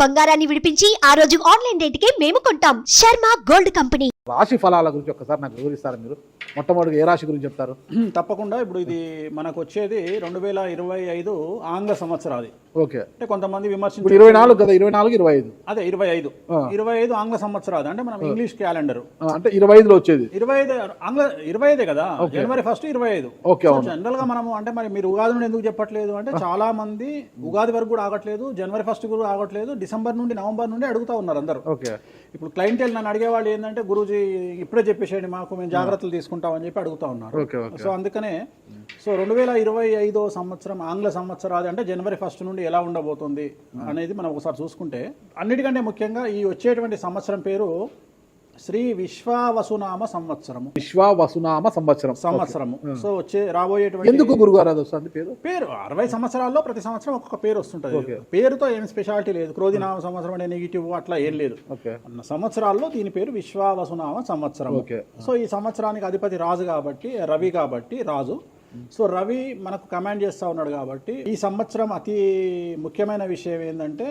బంగారాన్ని విడిపించి ఆ రోజు ఆన్లైన్ రేటుకే మేము కొంటాం. Sharma gold company. రాశి ఫలాల గురించి ఒక్కసారి నాకు వివరిస్తారా మీరు? మొట్టమొదటిగా ఏ రాశి గురించి చెప్తారు? తప్పకుండా. ఇప్పుడు ఇది మనకు వచ్చేది 2025 ఆంగ్ల సంవత్సరాది. ఓకే. అంటే కొంతమంది విమర్శించారు 24 కదా, 24 25 అదే 25 ఆంగ్ల సంవత్సరాది. అంటే మనం ఇంగ్లీష్ క్యాలెండర్ అంటే 25లో వచ్చేది 25 ఆంగ్ల 25 కదా, జనవరి 1 25. ఓకే. జనరల్ గా మనము అంటే మరి మీరు ఉగాది నుండి ఎందుకు చెప్పట్లేదు అంటే చాలా మంది ఉగాది వరకు కూడా ఆగట్లేదు, జనవరి 1 కూడా ఆగట్లేదు, డిసెంబర్ నుండి నవంబర్ నుండి అడుగుతా ఉన్నారు అందరూ. ఓకే. ఇప్పుడు క్లయింటెల్ నన్ను అడిగేవాళ్ళు ఏంటంటే గురూజీ ఇప్పుడే చెప్పేసేయండి మాకు, మేము జాగ్రత్తలు తీసుకుంటామని చెప్పి అడుగుతా ఉన్నారు. సో అందుకనే 2025 సంవత్సరం ఆంగ్ల సంవత్సరాది అంటే జనవరి 1 నుండి ఎలా ఉండబోతుంది అనేది మనం ఒకసారి చూసుకుంటే, అన్నిటికంటే ముఖ్యంగా ఈ వచ్చేటువంటి సంవత్సరం పేరు శ్రీ విశ్వావసునామ సంవత్సరము. విశ్వావసునామ సంవత్సరము. సో రాబోయేటువంటి ఎందుకు గురుగారు అది వస్తుంది పేరు 60 సంవత్సరాల్లో ప్రతి సంవత్సరం ఒక్కొక్క పేరు వస్తుంటది. పేరుతో ఏం స్పెషాలిటీ లేదు. క్రోధినామ సంవత్సరం అనే నెగిటివ్ అట్లా ఏం లేదు. సంవత్సరాల్లో దీని పేరు విశ్వావసునామ సంవత్సరం. సో ఈ సంవత్సరానికి అధిపతి రాజు కాబట్టి, రవి కాబట్టి రాజు. సో రవి మనకు కమాండ్ చేస్తూ ఉన్నాడు కాబట్టి ఈ సంవత్సరం అతి ముఖ్యమైన విషయం ఏంటంటే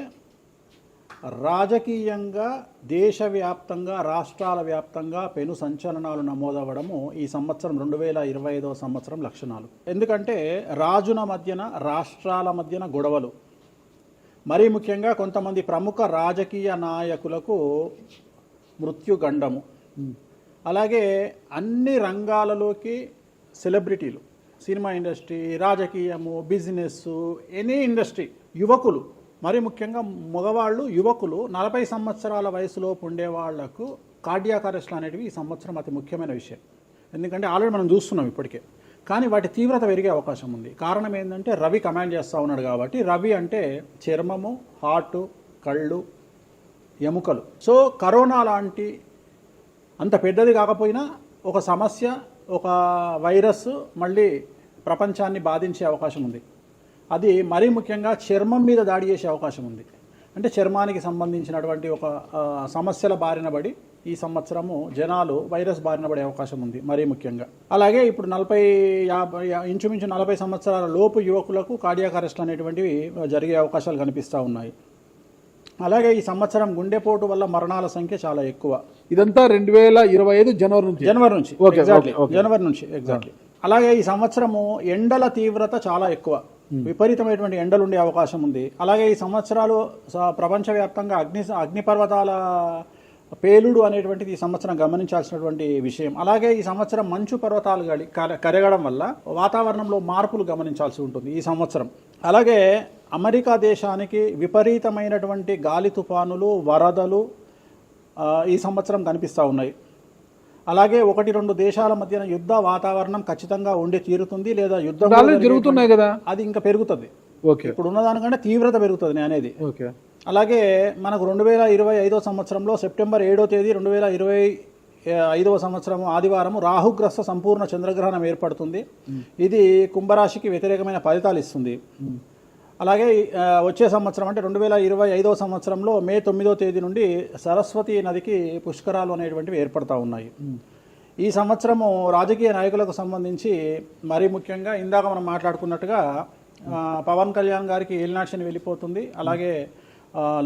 రాజకీయంగా దేశవ్యాప్తంగా రాష్ట్రాల వ్యాప్తంగా పెను సంచలనాలు నమోదవ్వడము ఈ సంవత్సరం 2025 సంవత్సరం లక్షణాలు. ఎందుకంటే రాజుల మధ్యన రాష్ట్రాల మధ్యన గొడవలు, మరీ ముఖ్యంగా కొంతమంది ప్రముఖ రాజకీయ నాయకులకు మృత్యుగండము, అలాగే అన్ని రంగాలలోకి సెలబ్రిటీలు, సినిమా ఇండస్ట్రీ, రాజకీయము, బిజినెస్, ఎనీ ఇండస్ట్రీ, యువకులు, మరి ముఖ్యంగా మగవాళ్ళు యువకులు 40 సంవత్సరాల వయసులోపు ఉండే వాళ్లకు కార్డియాక్ అరెస్ట్లు అనేటివి ఈ సంవత్సరం అతి ముఖ్యమైన విషయం. ఎందుకంటే ఆల్రెడీ మనం చూస్తున్నాం ఇప్పటికే, కానీ వాటి తీవ్రత పెరిగే అవకాశం ఉంది. కారణం ఏంటంటే రవి కమాండ్ చేస్తూ ఉన్నాడు కాబట్టి. రవి అంటే చర్మము, హార్ట్, కళ్ళు, ఎముకలు. సో కరోనా లాంటి అంత పెద్దది కాకపోయినా ఒక సమస్య, ఒక వైరస్ మళ్ళీ ప్రపంచాన్ని బాధించే అవకాశం ఉంది. అది మరీ ముఖ్యంగా చర్మం మీద దాడి చేసే అవకాశం ఉంది. అంటే చర్మానికి సంబంధించినటువంటి ఒక సమస్యల బారిన పడి ఈ సంవత్సరము జనాలు వైరస్ బారిన పడే అవకాశం ఉంది మరీ ముఖ్యంగా. అలాగే ఇప్పుడు 50 ఇంచుమించు 40 సంవత్సరాల లోపు యువకులకు కార్డియాక్ అరెస్ట్ అనేటువంటివి జరిగే అవకాశాలు కనిపిస్తూ ఉన్నాయి. అలాగే ఈ సంవత్సరం గుండెపోటు వల్ల మరణాల సంఖ్య చాలా ఎక్కువ. ఇదంతా 2025 జనవరి నుంచి ఎగ్జాక్ట్లీ. అలాగే ఈ సంవత్సరము ఎండల తీవ్రత చాలా ఎక్కువ, విపరీతమైనటువంటి ఎండలు ఉండే అవకాశం ఉంది. అలాగే ఈ సంవత్సరాలు ప్రపంచవ్యాప్తంగా అగ్నిపర్వతాల పేలుడు అనేటువంటిది ఈ సంవత్సరం గమనించాల్సినటువంటి విషయం. అలాగే ఈ సంవత్సరం మంచు పర్వతాలు కరగడం వల్ల వాతావరణంలో మార్పులు గమనించాల్సి ఉంటుంది ఈ సంవత్సరం. అలాగే అమెరికా దేశానికి విపరీతమైనటువంటి గాలి తుఫానులు, వరదలు ఈ సంవత్సరం కనిపిస్తూ ఉన్నాయి. అలాగే 1-2 దేశాల మధ్యన యుద్ధ వాతావరణం ఖచ్చితంగా ఉండి తీరుతుంది, లేదా యుద్ధం జరుగుతున్నాయి కదా, అది ఇంకా పెరుగుతుంది. ఇప్పుడు ఉన్నదానికంటే తీవ్రత పెరుగుతుంది అనేది. అలాగే మనకు 2025 సంవత్సరంలో సెప్టెంబర్ 7వ తేదీ 2025 సంవత్సరం ఆదివారం రాహుగ్రస్త సంపూర్ణ చంద్రగ్రహణం ఏర్పడుతుంది. ఇది కుంభరాశికి వ్యతిరేకమైన ఫలితాలు ఇస్తుంది. అలాగే వచ్చే సంవత్సరం అంటే 2025 సంవత్సరంలో మే 9వ తేదీ నుండి సరస్వతి నదికి పుష్కరాలు అనేటువంటివి ఏర్పడతా ఉన్నాయి. ఈ సంవత్సరము రాజకీయ నాయకులకు సంబంధించి మరీ ముఖ్యంగా ఇందాక మనం మాట్లాడుకున్నట్టుగా పవన్ కళ్యాణ్ గారికి ఏలినాశని వెళ్ళిపోతుంది. అలాగే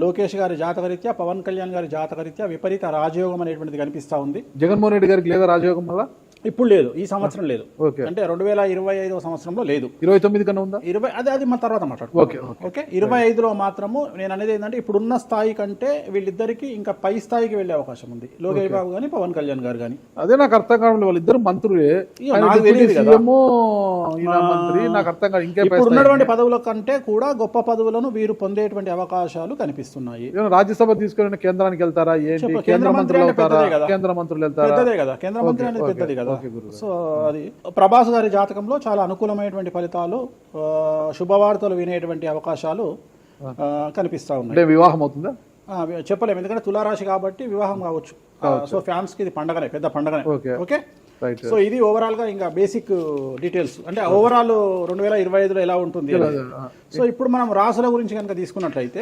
లోకేష్ గారి జాతకరీత్యా, పవన్ కళ్యాణ్ గారి జాతకరీత్యా విపరీత రాజయోగం అనేటువంటిది కనిపిస్తూ ఉంది. జగన్మోహన్ రెడ్డి గారికి లేదా రాజయోగం వల్ల? ఇప్పుడు లేదు, ఈ సంవత్సరం లేదు. అంటే 2025 సంవత్సరంలో లేదు. 29 కన్నా ఉందా? అది మన తర్వాత మాట్లాడుకో. ఓకే. 25లో మాత్రము నేను అనేది ఏంటంటే ఇప్పుడున్న స్థాయి కంటే వీళ్ళిద్దరికి ఇంకా పై స్థాయికి వెళ్లే అవకాశం ఉంది, లోకేష్ బాబు గానీ పవన్ కళ్యాణ్ గారు కానీ. అదే నాకు అర్థం కావడం, వాళ్ళిద్దరు మంత్రులే, నాకు అర్థం కాదు. ఇంకా ఇప్పుడు ఉన్నటువంటి పదవుల కంటే కూడా గొప్ప పదవులను వీరు పొందేటువంటి అవకాశాలు కనిపిస్తున్నాయి. రాజ్యసభ తీసుకుని కేంద్రానికి వెళ్తారా? కేంద్ర మంత్రులు వెళ్తారా? కేంద్ర మంత్రులు వెళ్తారా? పెద్దదే కదా, కేంద్ర మంత్రి అనేది పెద్దది కదా. సో అది ప్రభాస్ గారి జాతకంలో చాలా అనుకూలమైనటువంటి ఫలితాలు, శుభవార్తలు వినేటువంటి అవకాశాలు కనిపిస్తా ఉన్నాయి. వివాహం అవుతుందా చెప్పలేము, ఎందుకంటే తులారాశి కాబట్టి వివాహం కావచ్చు. సో ఫ్యాన్స్ కి ఇది పండగనే, పెద్ద పండగనే. ఓకే. సో ఇది ఓవరాల్ గా ఇంకా బేసిక్ డీటెయిల్స్, అంటే ఓవరాల్ 2025లో ఎలా ఉంటుంది. సో ఇప్పుడు మనం రాశుల గురించి కనుక తీసుకున్నట్లయితే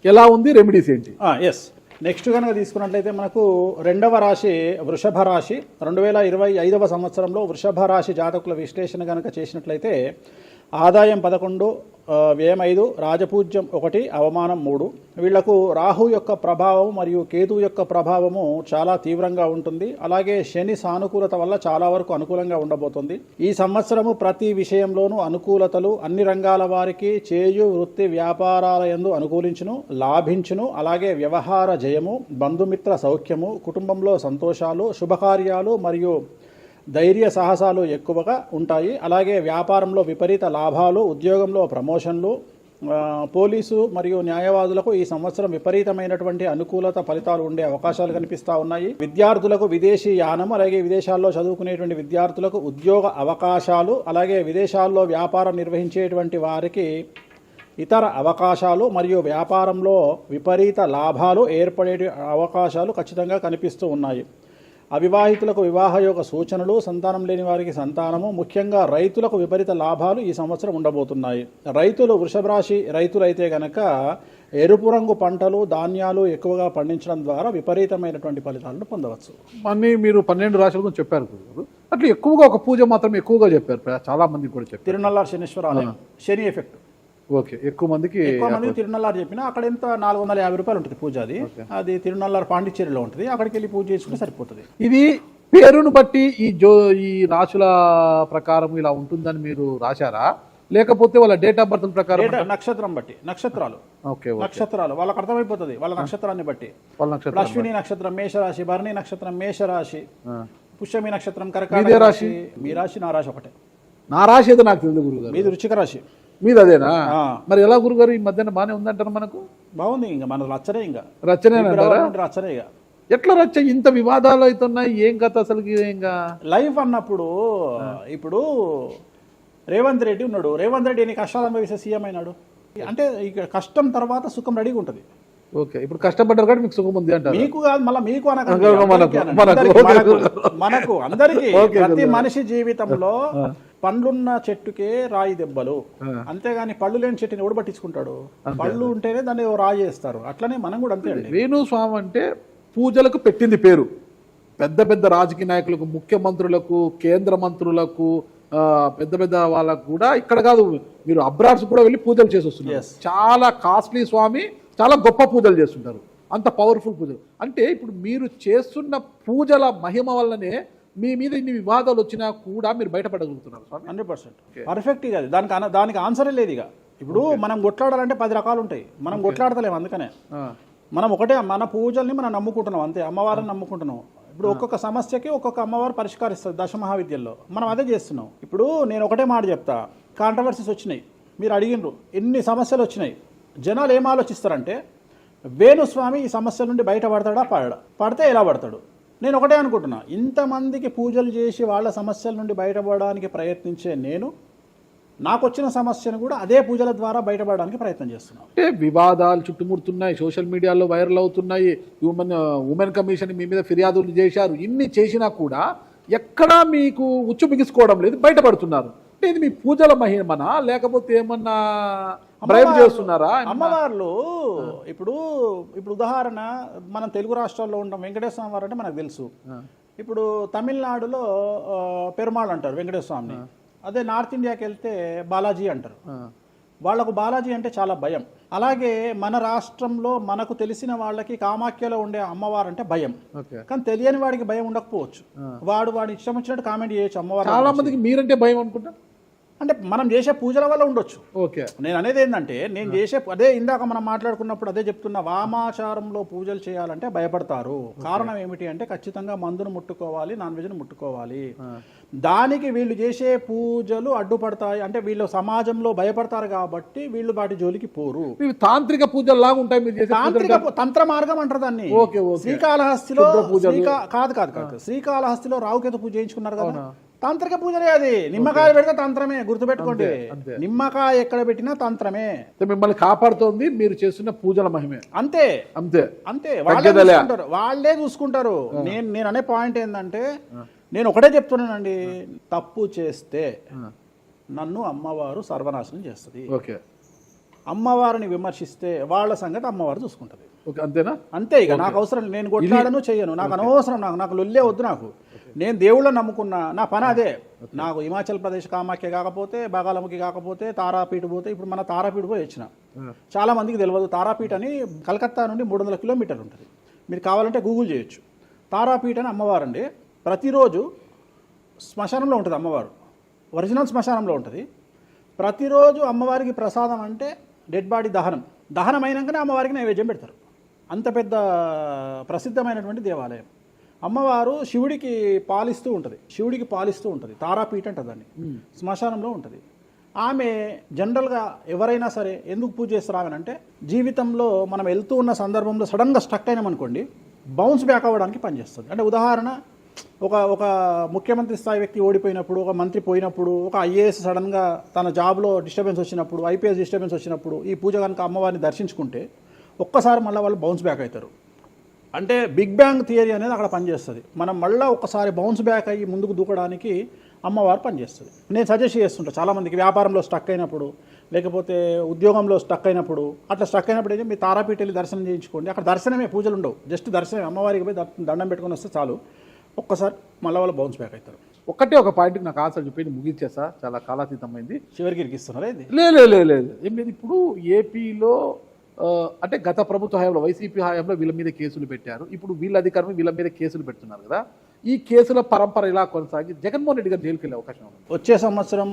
ఎలా ఉంది, రెమెడీస్ ఏంటి? ఎస్. నెక్స్ట్ కనుక తీసుకున్నట్లయితే మనకు 2వ రాశి వృషభ రాశి. 2025 సంవత్సరంలో వృషభ రాశి జాతకుల విశ్లేషణ కనుక చేసినట్లయితే ఆదాయం 11, వ్యయం 5, రాజపూజ్యం 1, అవమానం 3. వీళ్లకు రాహు యొక్క ప్రభావం మరియు కేతు యొక్క ప్రభావము చాలా తీవ్రంగా ఉంటుంది. అలాగే శని సానుకూలత వల్ల చాలా వరకు అనుకూలంగా ఉండబోతుంది. ఈ సంవత్సరము ప్రతి విషయంలోనూ అనుకూలతలు, అన్ని రంగాల వారికి చేయు వృత్తి వ్యాపారాల యందు అనుకూలించును, లాభించును. అలాగే వ్యవహార జయము, బంధుమిత్ర సౌఖ్యము, కుటుంబంలో సంతోషాలు, శుభకార్యాలు మరియు ధైర్య సాహసాలు ఎక్కువగా ఉంటాయి. అలాగే వ్యాపారంలో విపరీత లాభాలు, ఉద్యోగంలో ప్రమోషన్లు, పోలీసు మరియు న్యాయవాదులకు ఈ సంవత్సరం విపరీతమైనటువంటి అనుకూలత ఫలితాలు ఉండే అవకాశాలు కనిపిస్తూ ఉన్నాయి. విద్యార్థులకు విదేశీ యానం, అలాగే విదేశాల్లో చదువుకునేటువంటి విద్యార్థులకు ఉద్యోగ అవకాశాలు, అలాగే విదేశాల్లో వ్యాపారం నిర్వహించేటువంటి వారికి ఇతర అవకాశాలు మరియు వ్యాపారంలో విపరీత లాభాలు ఏర్పడే అవకాశాలు ఖచ్చితంగా కనిపిస్తూ ఉన్నాయి. అవివాహితులకు వివాహయోగ సూచనలు, సంతానం లేని వారికి సంతానము, ముఖ్యంగా రైతులకు విపరీత లాభాలు ఈ సంవత్సరం ఉండబోతున్నాయి. రైతులు, వృషభ రాశి రైతులైతే గనక ఎరుపు రంగు పంటలు, ధాన్యాలు ఎక్కువగా పండించడం ద్వారా విపరీతమైనటువంటి ఫలితాలను పొందవచ్చు. అన్నీ మీరు 12 రాశుల గురించి చెప్పారు గురుగారు. అట్లా ఎక్కువగా ఒక పూజ మాత్రం ఎక్కువగా చెప్పారు, చాలా మంది కూడా చెప్పారు. తిరునల్లార్ శనీశ్వర ఆలయం, శని ఎఫెక్ట్. ఓకే, ఎక్కువ మందికి తిరునల్లారు చెప్పినా అక్కడ ఎంత 450 రూపాయలు ఉంటుంది పూజ. అది తిరునల్లారు పాండిచ్చేరిలో ఉంటుంది. అక్కడికి వెళ్ళి పూజ చేసుకుంటే సరిపోతుంది. ఇది పేరును బట్టి ఈ రాశుల ప్రకారం ఇలా ఉంటుందని మీరు రాశారా, లేకపోతే వాళ్ళ డేట్ ఆఫ్ బర్త్ ప్రకారం? నక్షత్రం బట్టి, నక్షత్రాలు. ఓకే, నక్షత్రాలు వాళ్ళకి అర్థమైపోతుంది వాళ్ళ నక్షత్రాన్ని బట్టి. అశ్విని నక్షత్రం మేషరాశి, భరణి నక్షత్రం మేషరాశి, పుష్యమి నక్షత్రం కర్కాటక రాశి. మీ రాశి నా రాశి ఒకటే. నా రాశి ఏదో నాకు తెలియదు గురుగారు. మీది వృశ్చిక రాశి. మీది అదేనా? మరి ఎలా గురుగారు ఈ మధ్యన బాగానే ఉందంటారు? మనకు బాగుంది, ఇంకా మన రచ్చనే, ఇంకా రచ్చనే రచ్చనే. ఇక ఎట్లా రచ్చ? ఇంత వివాదాలు అవుతున్నాయి, ఏం కథ అసలు? ఇంకా లైఫ్ అన్నప్పుడు ఇప్పుడు రేవంత్ రెడ్డి ఉన్నాడు. రేవంత్ రెడ్డి ఎన్ని కష్టాలు అనుభవిస్తే సీఎం అయినాడు అంటే ఇక కష్టం తర్వాత సుఖం రెడీగా ఉంటుంది. ఓకే, ఇప్పుడు కష్టపడ్డారు కాబట్టి మీకు సుఖం ఉంది అంటారు. మీకు కాదు, మళ్ళీ మీకు మనకు అందరికీ. ప్రతి మనిషి జీవితంలో పండ్లున్న చెట్టుకే రాయి దెబ్బలు, అంతేగాని పళ్ళు లేని చెట్టుని ఎవడు పట్టించుకుంటాడు? పళ్ళు ఉంటేనే దాన్ని రాయి చేస్తారు. అట్లనే మనం కూడా అంతే అండి. వేణుస్వామి అంటే పూజలకు పెట్టింది పేరు. పెద్ద పెద్ద రాజకీయ నాయకులకు, ముఖ్యమంత్రులకు, కేంద్ర మంత్రులకు, పెద్ద పెద్ద వాళ్ళకు కూడా, ఇక్కడ కాదు మీరు అబ్రాడ్స్ కూడా వెళ్ళి పూజలు చేసి వస్తున్నారు. చాలా కాస్ట్లీ స్వామి, చాలా గొప్ప పూజలు చేస్తుంటారు, అంత పవర్ఫుల్ పూజలు. అంటే ఇప్పుడు మీరు చేస్తున్న పూజల మహిమ వల్లనే మీ మీద ఇన్ని వివాదాలు వచ్చినా కూడా మీరు బయటపడగలుగుతున్నారు. 100% పర్ఫెక్ట్. ఇక దానికి ఆన్సరే లేదు. ఇక ఇప్పుడు మనం కొట్లాడాలంటే 10 రకాలు ఉంటాయి, మనం కొట్లాడతలేము. అందుకనే మనం ఒకటే, మన పూజల్ని మనం నమ్ముకుంటున్నాం అంతే, అమ్మవారిని నమ్ముకుంటున్నాం. ఇప్పుడు ఒక్కొక్క సమస్యకి ఒక్కొక్క అమ్మవారు పరిష్కరిస్తుంది దశమహావిద్యల్లో. మనం అదే చేస్తున్నాం. ఇప్పుడు నేను ఒకటే మాట చెప్తా, కాంట్రవర్సీస్ వచ్చినాయి, మీరు అడిగినరు, ఎన్ని సమస్యలు వచ్చినాయి. జనాలు ఏం ఆలోచిస్తారంటే వేణుస్వామి ఈ సమస్యల నుండి బయటపడతాడా, పడితే ఎలా పడతాడు? నేను ఒకటే అనుకుంటున్నా, ఇంతమందికి పూజలు చేసి వాళ్ళ సమస్యల నుండి బయటపడడానికి ప్రయత్నించే నేను, నాకు వచ్చిన సమస్యను కూడా అదే పూజల ద్వారా బయటపడడానికి ప్రయత్నం చేస్తున్నాను. అంటే వివాదాలు చుట్టుముడుతున్నాయి, సోషల్ మీడియాలో వైరల్ అవుతున్నాయి, ఉమెన్ కమిషన్ మీ మీద ఫిర్యాదులు చేశారు. ఇన్ని చేసినా కూడా ఎక్కడా మీకు ఉచ్చు బిగించుకోవడం లేదు, బయటపడుతున్నారు. అంటే ఇది మీ పూజల మహిమనా, లేకపోతే ఏమన్నా బ్రైబ్ చేస్తున్నారా? అమ్మవార్లు ఇప్పుడు ఉదాహరణ, మనం తెలుగు రాష్ట్రాల్లో ఉంటాం, వెంకటేశ్వర స్వామి వారు అంటే మనకు తెలుసు. ఇప్పుడు తమిళనాడులో పెరుమాళ్ అంటారు వెంకటేశ్వర స్వామిని. అదే నార్త్ ఇండియాకి వెళ్తే బాలాజీ అంటారు. వాళ్లకు బాలాజీ అంటే చాలా భయం. అలాగే మన రాష్ట్రంలో మనకు తెలిసిన వాళ్ళకి కామాఖ్యలో ఉండే అమ్మవారు అంటే భయం. కానీ తెలియని వాడికి భయం ఉండకపోవచ్చు, వాడి ఇష్టం వచ్చినట్టు కామెంట్ చేయొచ్చు అమ్మవారు. చాలా మందికి మీరంటే భయం అనుకుంటా, అంటే మనం చేసే పూజల వల్ల ఉండొచ్చు. ఓకే, నేను అనేది ఏంటంటే, నేను చేసే అదే ఇందాక మనం మాట్లాడుకున్నప్పుడు అదే చెప్తున్నా, వామాచారంలో పూజలు చేయాలంటే భయపడతారు. కారణం ఏమిటి అంటే ఖచ్చితంగా మందును ముట్టుకోవాలి, నాన్ వెజ్ను ముట్టుకోవాలి. దానికి వీళ్ళు చేసే పూజలు అడ్డుపడతాయి. అంటే వీళ్ళు సమాజంలో భయపడతారు కాబట్టి వీళ్ళు వాటి జోలికి పోరు. తాంత్రిక పూజలు లాగా ఉంటాయి మీరు చేసే తాంత్రిక తంత్ర మార్గం అంటారు దాన్ని. శ్రీకాళహస్తిలో కాదు శ్రీకాళహస్తిలో రావుకేతు పూజ చేయించుకున్నారు కదా, తాంత్రిక పూజలే అది. నిమ్మకాయ పెడితే తంత్రమే, గుర్తుపెట్టుకోండి. నిమ్మకాయ ఎక్కడ పెట్టినా తంత్రమే. మిమ్మల్ని కాపాడుతోంది మీరు చేస్తున్న పూజల మహిమే. అంతే అంతే అంతే, వాళ్ళే చూసుకుంటారు. నేను అనే పాయింట్ ఏంటంటే, నేను ఒకటే చెప్తున్నానండి, తప్పు చేస్తే నన్ను అమ్మవారు సర్వనాశనం చేస్తుంది. ఓకే, అమ్మవారిని విమర్శిస్తే వాళ్ళ సంగతి అమ్మవారు చూసుకుంటది. అంతేనా? అంతే. ఇక నాకు అవసరం, నేను కొట్లాడను చెయ్యను, నాకు అనవసరం, నాకు లొల్లే వద్దు. నాకు నేను దేవుళ్ళని నమ్ముకున్నా, నా పని అదే. నాకు హిమాచల్ ప్రదేశ్ కామాఖ్య కాకపోతే, బాగాలముఖి కాకపోతే, తారాపీఠ పోతే, ఇప్పుడు మన తారాపీఠ పోయి వచ్చిన. చాలా మందికి తెలియదు, తారాపీఠ అని కలకత్తా నుండి 300 కిలోమీటర్లు ఉంటుంది. మీరు కావాలంటే గూగుల్ చేయొచ్చు. తారాపీఠ అని అమ్మవారు అండి. ప్రతిరోజు శ్మశానంలో ఉంటుంది అమ్మవారు, ఒరిజినల్ శ్మశానంలో ఉంటుంది. ప్రతిరోజు అమ్మవారికి ప్రసాదం అంటే డెడ్ బాడీ దహనం అయినాకనే అమ్మవారికి నైవేద్యం పెడతారు. అంత పెద్ద ప్రసిద్ధమైనటువంటి దేవాలయం. అమ్మవారు శివుడికి పాలిస్తూ ఉంటుంది. తారాపీఠ అంటారు దాన్ని. శ్మశానంలో ఉంటుంది. ఆమె జనరల్గా ఎవరైనా సరే ఎందుకు పూజ చేస్తారు ఆమె అంటే, జీవితంలో మనం వెళ్తూ ఉన్న సందర్భంలో సడన్గా స్టక్ అయినామనుకోండి, బౌన్స్ బ్యాక్ అవ్వడానికి పనిచేస్తుంది. అంటే ఉదాహరణ, ఒక ముఖ్యమంత్రి స్థాయి వ్యక్తి ఓడిపోయినప్పుడు, ఒక మంత్రి పోయినప్పుడు, ఒక ఐఏఎస్ సడన్గా తన జాబ్లో డిస్టర్బెన్స్ వచ్చినప్పుడు, ఐపీఎస్ డిస్టర్బెన్స్ వచ్చినప్పుడు ఈ పూజ కనుక అమ్మవారిని దర్శించుకుంటే ఒక్కసారి మళ్ళీ వాళ్ళు బౌన్స్ బ్యాక్ అవుతారు. అంటే బిగ్ బ్యాంగ్ థియరీ అనేది అక్కడ పనిచేస్తుంది. మనం మళ్ళీ ఒక్కసారి బౌన్స్ బ్యాక్ అయ్యి ముందుకు దూకడానికి అమ్మవారు పనిచేస్తుంది. నేను సజెస్ట్ చేస్తుంటాను చాలామందికి, వ్యాపారంలో స్టక్ అయినప్పుడు, లేకపోతే ఉద్యోగంలో స్టక్ అయినప్పుడు, అట్లా స్టక్ అయినప్పుడు అయితే మీ తారాపీఠ వెళ్ళి దర్శనం చేయించుకోండి. అక్కడ దర్శనమే, పూజలు ఉండవు, జస్ట్ దర్శనమే. అమ్మవారికి పోయి దండం పెట్టుకొని వస్తే చాలు, ఒక్కసారి మళ్ళీ వాళ్ళు బౌన్స్ బ్యాక్ అవుతారు. ఒకటే ఒక పాయింట్కి నాకు ఆన్సర్ చెప్పి ముగించేసా, చాలా కాలాతీతమైంది. చివరికి ఇరికిస్తున్నారా ఇది? లేదు ఏం లేదు. ఇప్పుడు ఏపీలో అంటే గత ప్రభుత్వ హయాంలో, వైసీపీ హయాంలో వీళ్ళ మీద కేసులు పెట్టారు. ఇప్పుడు వీళ్ళ అధికారులు వీళ్ళ మీద కేసులు పెడుతున్నారు కదా. ఈ కేసుల పరంపర ఇలా కొనసాగి జగన్మోహన్ రెడ్డి గారు జైలుకి వెళ్ళే అవకాశం ఉంది. వచ్చే సంవత్సరం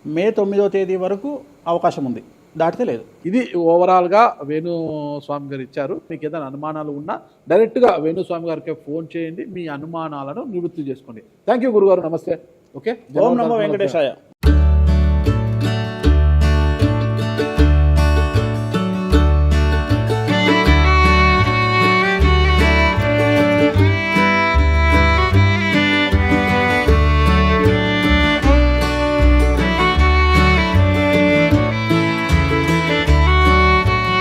మే 9వ తేదీ వరకు అవకాశం ఉంది, దాటితే లేదు. ఇది ఓవరాల్గా వేణుస్వామి గారు ఇచ్చారు. మీకు ఏదైనా అనుమానాలు ఉన్నా డైరెక్ట్గా వేణుస్వామి గారికి ఫోన్ చేయండి, మీ అనుమానాలను నివృత్తి చేసుకోండి. థ్యాంక్ యూ గురుగారు, నమస్తే. ఓకే, ఓం నమో వెంకటేశాయ.